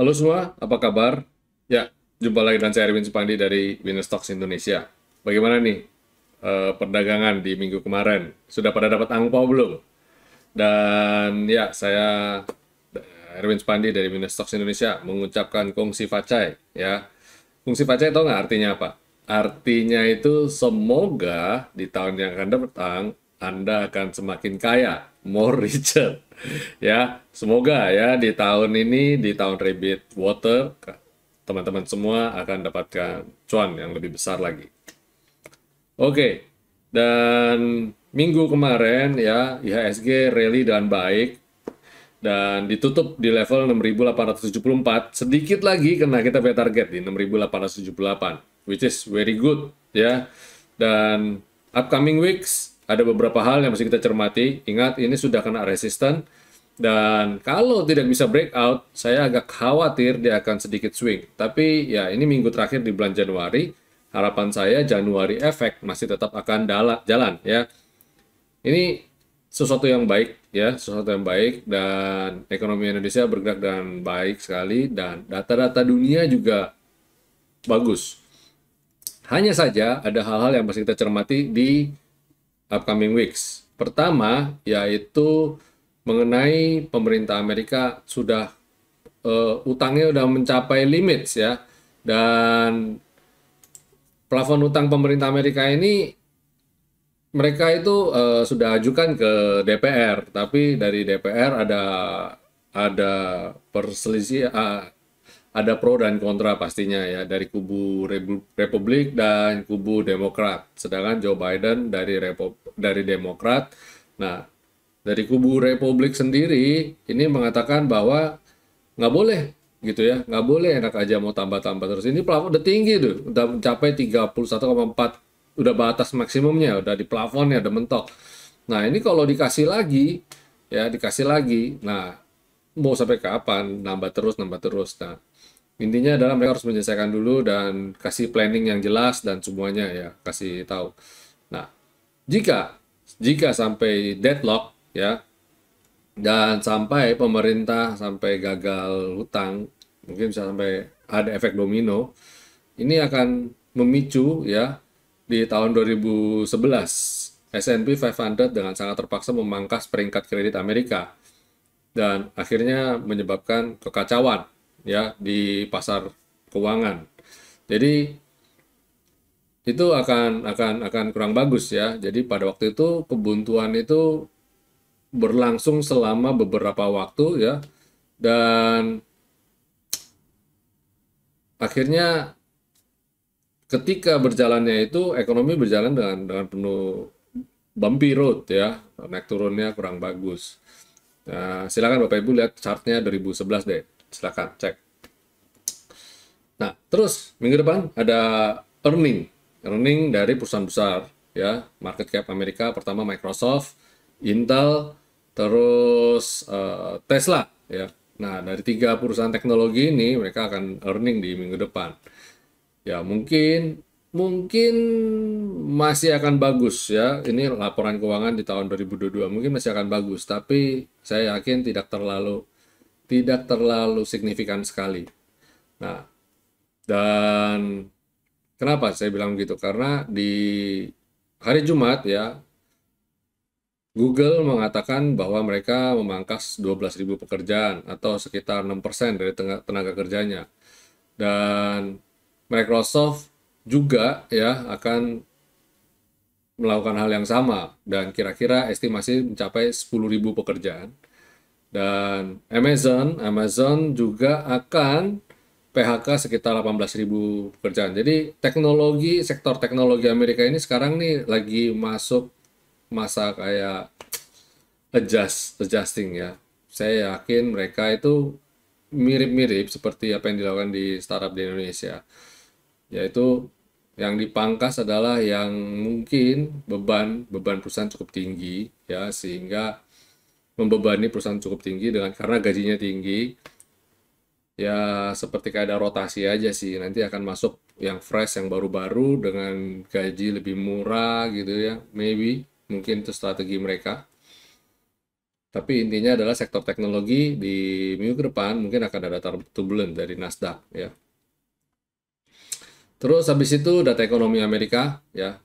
Halo semua, apa kabar? Ya, jumpa lagi dengan saya Erwin Supandi dari Winner Stocks Indonesia. Bagaimana nih perdagangan di minggu kemarin? Sudah pada dapat angpau belum? Dan ya, saya Erwin Supandi dari Winner Stocks Indonesia mengucapkan kongsi facai. Ya, kongsi facai tahu nggak artinya apa? Artinya itu semoga di tahun yang akan datang Anda akan semakin kaya, more richer. Ya, semoga ya di tahun ini, di tahun Rabbit Water, teman-teman semua akan dapatkan cuan yang lebih besar lagi. Oke, dan minggu kemarin ya IHSG rally dan baik dan ditutup di level 6.874, sedikit lagi kena kita punya target di 6.878, which is very good ya. Dan upcoming weeks ada beberapa hal yang mesti kita cermati. Ingat, ini sudah kena resisten dan kalau tidak bisa breakout, saya agak khawatir dia akan sedikit swing. Tapi ya ini minggu terakhir di bulan Januari, harapan saya Januari efek masih tetap akan jalan ya. Ini sesuatu yang baik ya, sesuatu yang baik, dan ekonomi Indonesia bergerak dan baik sekali, dan data-data dunia juga bagus. Hanya saja ada hal-hal yang masih kita cermati di upcoming weeks. Pertama yaitu mengenai pemerintah Amerika sudah utangnya sudah mencapai limits ya, dan plafon utang pemerintah Amerika ini mereka itu sudah ajukan ke DPR, tapi dari DPR ada perselisihan, ada pro dan kontra pastinya ya, dari kubu Republik dan kubu Demokrat. Sedangkan Joe Biden dari Demokrat. Nah, dari kubu Republik sendiri ini mengatakan bahwa nggak boleh gitu ya, nggak boleh, enak aja mau tambah-tambah terus. Ini plafon udah tinggi tuh, udah mencapai 31,4, udah batas maksimumnya, udah di plafonnya, udah mentok. Nah ini kalau dikasih lagi ya, dikasih lagi, nah mau sampai kapan nambah terus nambah terus. Nah intinya adalah mereka harus menyelesaikan dulu dan kasih planning yang jelas dan semuanya ya, kasih tahu. Nah jika jika sampai deadlock ya, dan sampai pemerintah sampai gagal hutang, mungkin bisa sampai ada efek domino, ini akan memicu ya di tahun 2011 S&P 500 dengan sangat terpaksa memangkas peringkat kredit Amerika dan akhirnya menyebabkan kekacauan ya di pasar keuangan. Jadi itu akan kurang bagus ya. Jadi pada waktu itu kebuntuan itu berlangsung selama beberapa waktu ya, dan akhirnya ketika berjalannya itu ekonomi berjalan dengan penuh bumpy road ya, naik turunnya kurang bagus. Nah, silakan Bapak Ibu lihat chartnya 2011 deh, silakan cek. Nah, terus minggu depan ada earning dari perusahaan besar ya, market cap Amerika, pertama Microsoft, Intel, terus Tesla ya. Nah, dari tiga perusahaan teknologi ini mereka akan earning di minggu depan. Ya, mungkin mungkin masih akan bagus ya. Ini laporan keuangan di tahun 2022 mungkin masih akan bagus, tapi saya yakin tidak terlalu signifikan sekali. Nah, dan kenapa saya bilang gitu? Karena di hari Jumat ya, Google mengatakan bahwa mereka memangkas 12.000 pekerjaan atau sekitar 6% dari tenaga kerjanya. Dan Microsoft juga ya akan melakukan hal yang sama dan kira-kira estimasi mencapai 10.000 pekerjaan. Dan Amazon juga akan PHK sekitar 18.000 pekerjaan. Jadi sektor teknologi Amerika ini sekarang nih lagi masuk masa kayak adjusting ya. Saya yakin mereka itu mirip-mirip seperti apa yang dilakukan di startup di Indonesia. Yaitu yang dipangkas adalah yang mungkin beban perusahaan cukup tinggi ya, sehingga membebani perusahaan cukup tinggi dengan karena gajinya tinggi. Ya seperti kayak ada rotasi aja sih, nanti akan masuk yang fresh, yang baru-baru dengan gaji lebih murah gitu ya, maybe mungkin itu strategi mereka. Tapi intinya adalah sektor teknologi di minggu ke depan mungkin akan ada turbulent dari Nasdaq ya. Terus habis itu data ekonomi Amerika ya.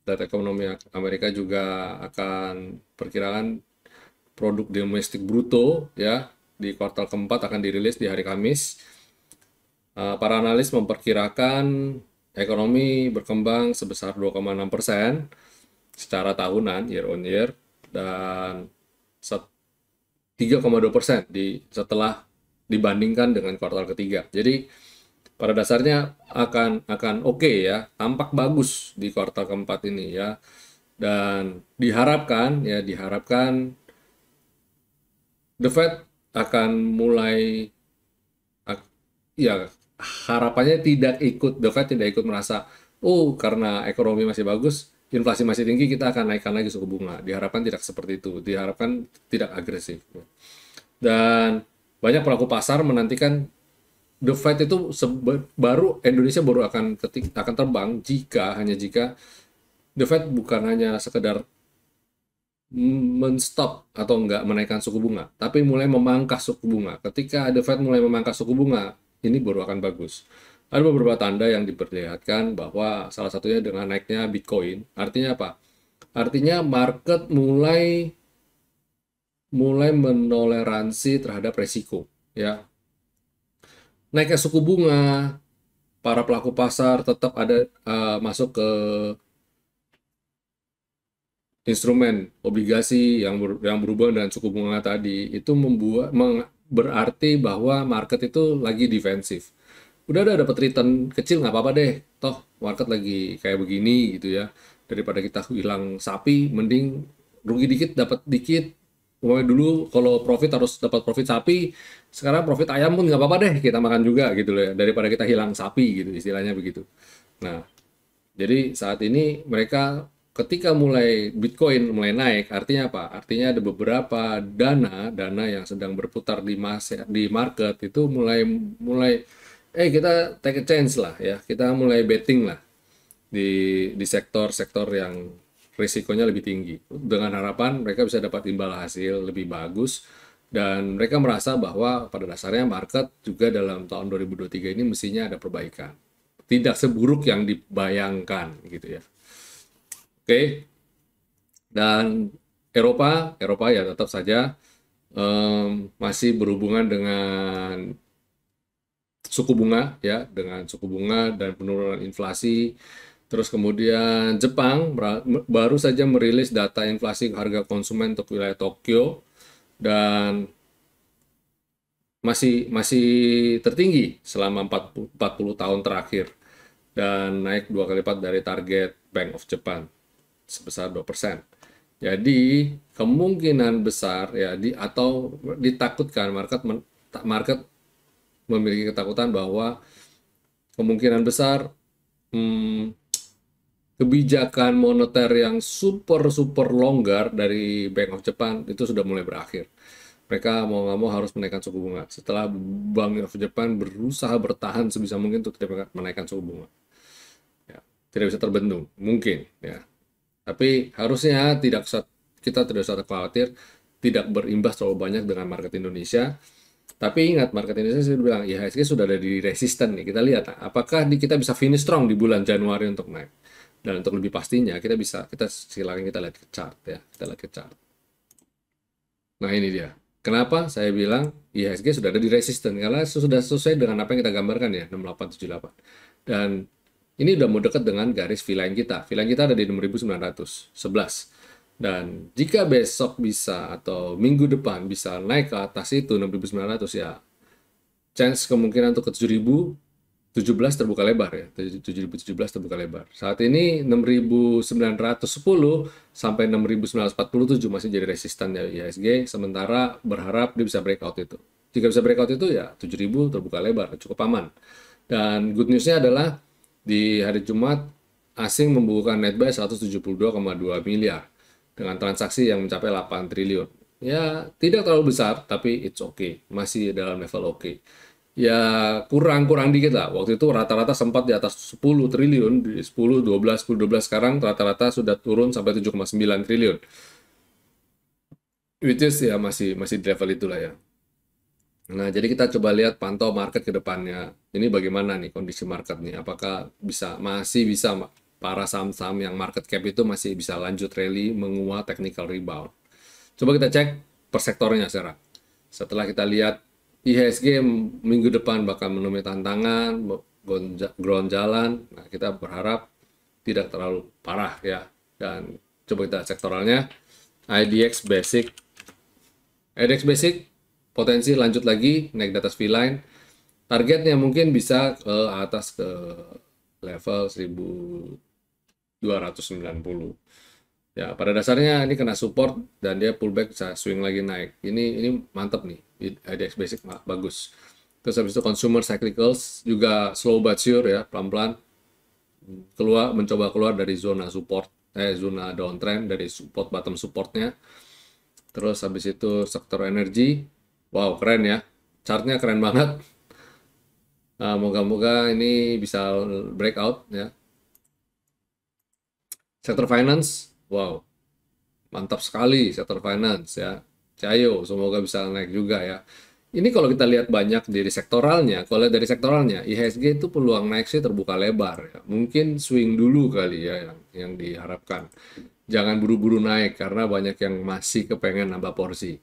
Data ekonomi Amerika juga akan perkiraan produk domestik bruto ya di kuartal keempat akan dirilis di hari Kamis. Para analis memperkirakan ekonomi berkembang sebesar 2,6% secara tahunan year on year dan 3,2% setelah dibandingkan dengan kuartal ketiga. Jadi pada dasarnya akan oke ya, tampak bagus di kuartal keempat ini ya. Dan diharapkan The Fed akan mulai ya harapannya The Fed tidak ikut merasa karena ekonomi masih bagus, inflasi masih tinggi, kita akan naikkan lagi suku bunga. Diharapkan tidak seperti itu, diharapkan tidak agresif. Dan banyak pelaku pasar menantikan The Fed itu Indonesia baru akan terbang hanya jika The Fed bukan hanya sekedar menstop atau enggak menaikkan suku bunga, tapi mulai memangkas suku bunga. Ketika The Fed mulai memangkas suku bunga, ini baru akan bagus. Ada beberapa tanda yang diperlihatkan bahwa salah satunya dengan naiknya Bitcoin. Artinya apa? Artinya market mulai menoleransi terhadap resiko, ya. Naiknya suku bunga, para pelaku pasar tetap ada masuk ke instrumen obligasi yang berhubungan dengan suku bunga tadi, itu berarti bahwa market itu lagi defensif. Udah dapat return kecil nggak apa-apa deh, toh market lagi kayak begini gitu ya. Daripada kita hilang sapi, mending rugi dikit dapat dikit. Dulu kalau profit harus dapat profit sapi, sekarang profit ayam pun nggak apa-apa deh, kita makan juga gitu loh ya, daripada kita hilang sapi gitu, istilahnya begitu. Nah, jadi saat ini mereka ketika Bitcoin mulai naik, artinya apa? Artinya ada beberapa dana yang sedang berputar di market itu mulai kita take a chance lah ya, kita mulai betting lah di sektor-sektor yang risikonya lebih tinggi, dengan harapan mereka bisa dapat imbal hasil lebih bagus, dan mereka merasa bahwa pada dasarnya market juga dalam tahun 2023 ini mestinya ada perbaikan, tidak seburuk yang dibayangkan gitu ya. Oke. Dan Eropa ya tetap saja masih berhubungan dengan suku bunga ya, dengan suku bunga dan penurunan inflasi. Terus kemudian Jepang baru saja merilis data inflasi harga konsumen untuk wilayah Tokyo dan masih tertinggi selama 40 tahun terakhir dan naik 2 kali lipat dari target Bank of Japan sebesar 2%. Jadi kemungkinan besar ya atau ditakutkan market memiliki ketakutan bahwa kemungkinan besar kebijakan moneter yang super longgar dari Bank of Japan itu sudah mulai berakhir. Mereka mau nggak mau harus menaikkan suku bunga setelah Bank of Japan berusaha bertahan sebisa mungkin untuk tidak menaikkan suku bunga. Ya, tidak bisa terbendung, mungkin ya. Tapi harusnya kita tidak usah khawatir, tidak berimbas terlalu banyak dengan market Indonesia. Tapi ingat, market Indonesia sudah bilang IHSG sudah ada di resisten nih. Kita lihat apakah kita bisa finish strong di bulan Januari untuk naik. Dan untuk lebih pastinya silakan kita lihat ke chart ya. Kita lihat ke chart. Nah, ini dia. Kenapa saya bilang IHSG sudah ada di resisten? Karena sudah sesuai dengan apa yang kita gambarkan ya, 6878. Dan ini udah mau dekat dengan garis V-line kita. V-line kita ada di 6.911. Dan jika besok bisa atau minggu depan bisa naik ke atas itu 6.900 ya, chance kemungkinan untuk ke 7.017 terbuka lebar ya, 7.017 terbuka lebar. Saat ini 6.910 sampai 6.947 masih jadi resisten ya IHSG, sementara berharap dia bisa breakout itu. Jika bisa breakout itu ya 7.000 terbuka lebar, cukup aman. Dan good news-nya adalah di hari Jumat asing membukukan net buy 172,2 miliar dengan transaksi yang mencapai 8 triliun. Ya, tidak terlalu besar, tapi it's okay. Masih dalam level okay. Ya, kurang dikit lah. Waktu itu rata-rata sempat di atas 10 triliun, di 10, 12, sekarang rata-rata sudah turun sampai 7,9 triliun. which is ya masih di level itulah ya. Nah, jadi kita coba lihat pantau market ke depannya. Ini bagaimana nih kondisi market nih? Apakah masih bisa para saham-saham yang market cap itu masih bisa lanjut rally menguat technical rebound. Coba kita cek per sektornya sekarang. Setelah kita lihat IHSG minggu depan bakal menemui tantangan, ground jalan. Nah, kita berharap tidak terlalu parah ya. Dan coba kita sektoralnya. IDX Basic. IDX Basic potensi lanjut lagi naik di atas V-line. Targetnya mungkin bisa ke atas ke level 1290. Ya, pada dasarnya ini kena support dan dia pullback bisa swing lagi naik. Ini mantap nih. IDX Basic bagus. Terus habis itu consumer cyclicals juga slow but sure ya, pelan-pelan mencoba keluar dari zona support, zona downtrend dari support bottom supportnya. Terus habis itu sektor energi, wow keren ya, chartnya keren banget. Moga-moga ini bisa breakout ya. Sektor finance, wow mantap sekali sektor finance ya. Cayo, semoga bisa naik juga ya. Ini kalau kita lihat banyak dari sektoralnya, kalau lihat dari sektoralnya, IHSG itu peluang naik sih terbuka lebar ya. Mungkin swing dulu kali ya yang diharapkan. Jangan buru-buru naik karena banyak yang masih kepengen nambah porsi.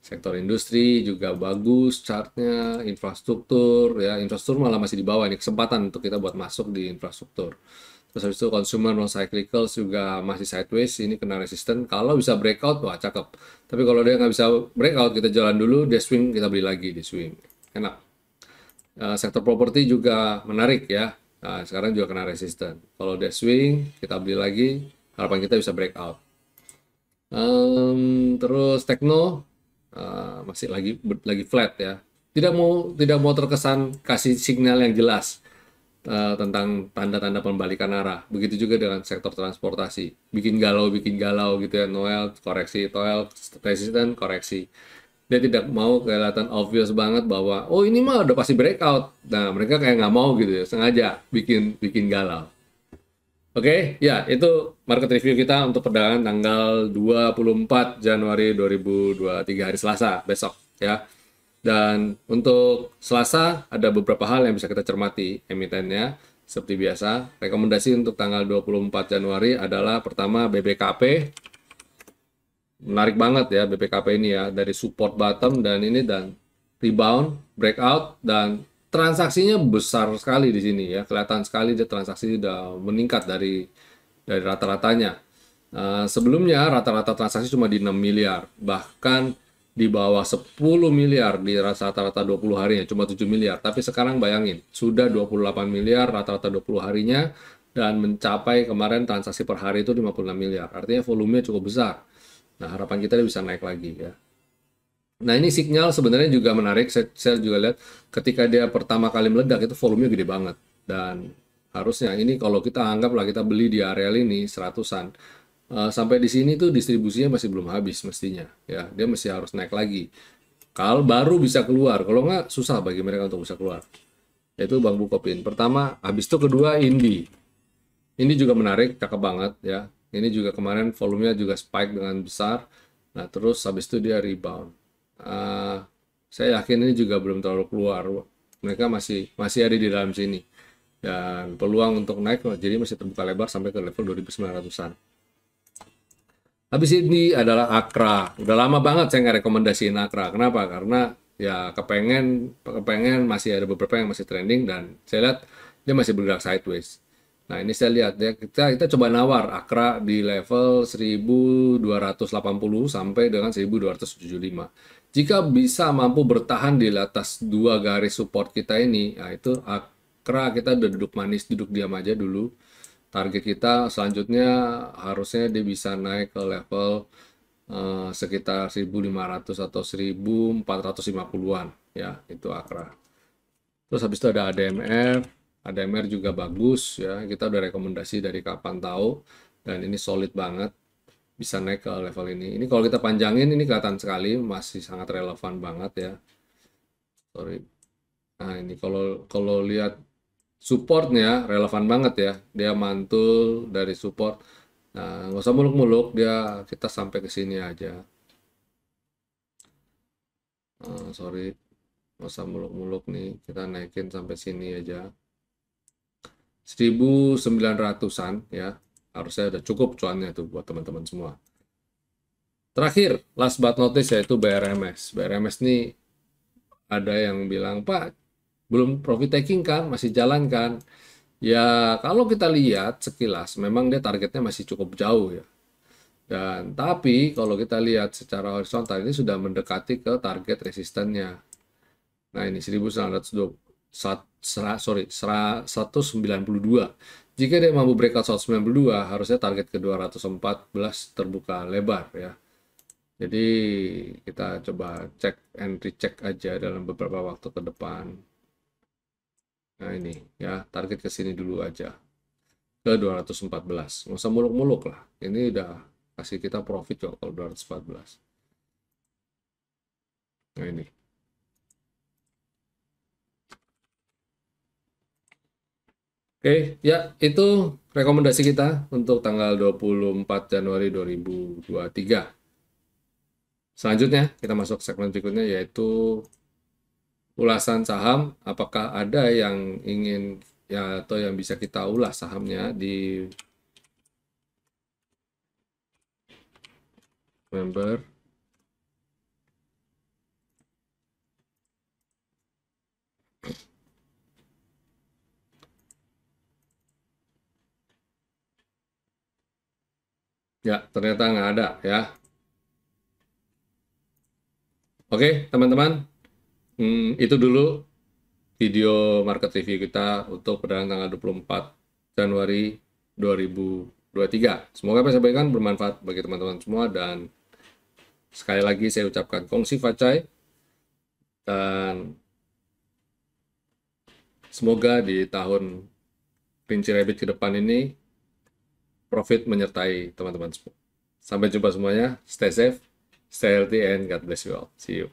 Sektor industri juga bagus chartnya, infrastruktur ya, infrastruktur malah masih di bawah, ini kesempatan untuk kita buat masuk di infrastruktur. Terus habis itu consumer non cyclicals juga masih sideways, ini kena resisten. Kalau bisa breakout, wah cakep. Tapi kalau dia nggak bisa breakout, kita jalan dulu, dia swing, kita beli lagi di swing. Enak. Sektor properti juga menarik ya. Nah, sekarang juga kena resisten. Kalau dia swing, kita beli lagi, harapan kita bisa breakout. Terus tekno masih lagi flat ya. Tidak mau terkesan kasih sinyal yang jelas tentang tanda-tanda pembalikan arah. Begitu juga dengan sektor transportasi. Bikin galau gitu ya. Noel koreksi, Noel resisten koreksi. Dia tidak mau kelihatan obvious banget bahwa oh ini mah udah pasti breakout. Nah mereka kayak nggak mau gitu ya, sengaja bikin galau. Oke, ya itu market review kita untuk perdagangan tanggal 24 Januari 2023 hari Selasa besok ya. Dan untuk Selasa ada beberapa hal yang bisa kita cermati emitennya seperti biasa. Rekomendasi untuk tanggal 24 Januari adalah pertama BBKP. Menarik banget ya BBKP ini ya, dari support bottom dan rebound, breakout, dan transaksinya besar sekali di sini ya. Kelihatan sekali dia transaksi sudah meningkat dari rata-ratanya. Sebelumnya rata-rata transaksi cuma di 6 miliar, bahkan di bawah 10 miliar di rata-rata 20 harinya, cuma 7 miliar. Tapi sekarang bayangin, sudah 28 miliar rata-rata 20 harinya, dan mencapai kemarin transaksi per hari itu 56 miliar. Artinya volumenya cukup besar. Nah, harapan kita bisa naik lagi ya. Nah, ini sinyal sebenarnya juga menarik. Saya juga lihat ketika dia pertama kali meledak itu volumenya gede banget. Dan harusnya ini kalau kita anggaplah kita beli di area ini 100-an. Sampai di sini tuh distribusinya masih belum habis mestinya. Ya, dia masih harus naik lagi. Kalau baru bisa keluar, kalau nggak susah bagi mereka untuk bisa keluar. Yaitu Bang Bukopin. Pertama, habis itu kedua Indi. Ini juga menarik, cakep banget ya. Ini juga kemarin volumenya juga spike dengan besar. Nah, terus habis itu dia rebound. Saya yakin ini juga belum terlalu keluar. Mereka masih ada di dalam sini. Dan peluang untuk naik jadi masih terbuka lebar sampai ke level 2900-an. Habis ini adalah Akra. Udah lama banget saya nggak rekomendasiin Akra. Kenapa? Karena ya kepengen masih ada beberapa yang masih trending dan saya lihat dia masih bergerak sideways. Nah, ini saya lihat ya, kita coba nawar Akra di level 1280 sampai dengan 1275. Jika bisa mampu bertahan di atas dua garis support kita ini, nah itu Akra kita udah duduk manis, duduk diam aja dulu. Target kita selanjutnya harusnya dia bisa naik ke level sekitar 1500 atau 1450-an ya, itu Akra. Terus habis itu ada ADMR. ADMR juga bagus ya, kita udah rekomendasi dari kapan tahu, dan ini solid banget, bisa naik ke level ini. Ini kalau kita panjangin ini kelihatan sekali masih sangat relevan banget ya. Sorry. Nah, ini kalau lihat supportnya relevan banget ya, dia mantul dari support. Nah, nggak usah muluk-muluk, kita sampai ke sini aja. Sorry, nggak usah muluk-muluk nih, kita naikin sampai sini aja. 1.900-an ya, harusnya udah cukup cuannya tuh buat teman-teman semua. Terakhir, last but not least, yaitu BRMS. BRMS nih ada yang bilang, Pak, belum profit taking kan, masih jalan kan? Ya, kalau kita lihat sekilas, memang dia targetnya masih cukup jauh ya. Dan tapi kalau kita lihat secara horizontal ini sudah mendekati ke target resistennya. Nah, ini 1920, sorry, 192. Jika dia mampu breakout 192, harusnya target ke 214 terbuka lebar ya. Jadi kita coba cek and recheck aja dalam beberapa waktu ke depan. Nah, ini ya, target ke sini dulu aja. Ke 214. Nggak usah muluk-muluk lah. Ini udah kasih kita profit kok kalau 214. Nah, ini. Oke, ya itu rekomendasi kita untuk tanggal 24 Januari 2023. Selanjutnya, kita masuk segmen berikutnya yaitu ulasan saham. Apakah ada yang ingin ya atau yang bisa kita ulas sahamnya di member? Ya, ternyata nggak ada ya. Oke, teman-teman, itu dulu video market review kita untuk perdagangan tanggal 24 Januari 2023. Semoga apa yang saya sampaikan bermanfaat bagi teman-teman semua, dan sekali lagi saya ucapkan kongsi facai, dan semoga di tahun Kelinci Rabbit ke depan ini profit menyertai teman-teman semua. Sampai jumpa semuanya, stay safe, stay healthy, and God bless you all. See you.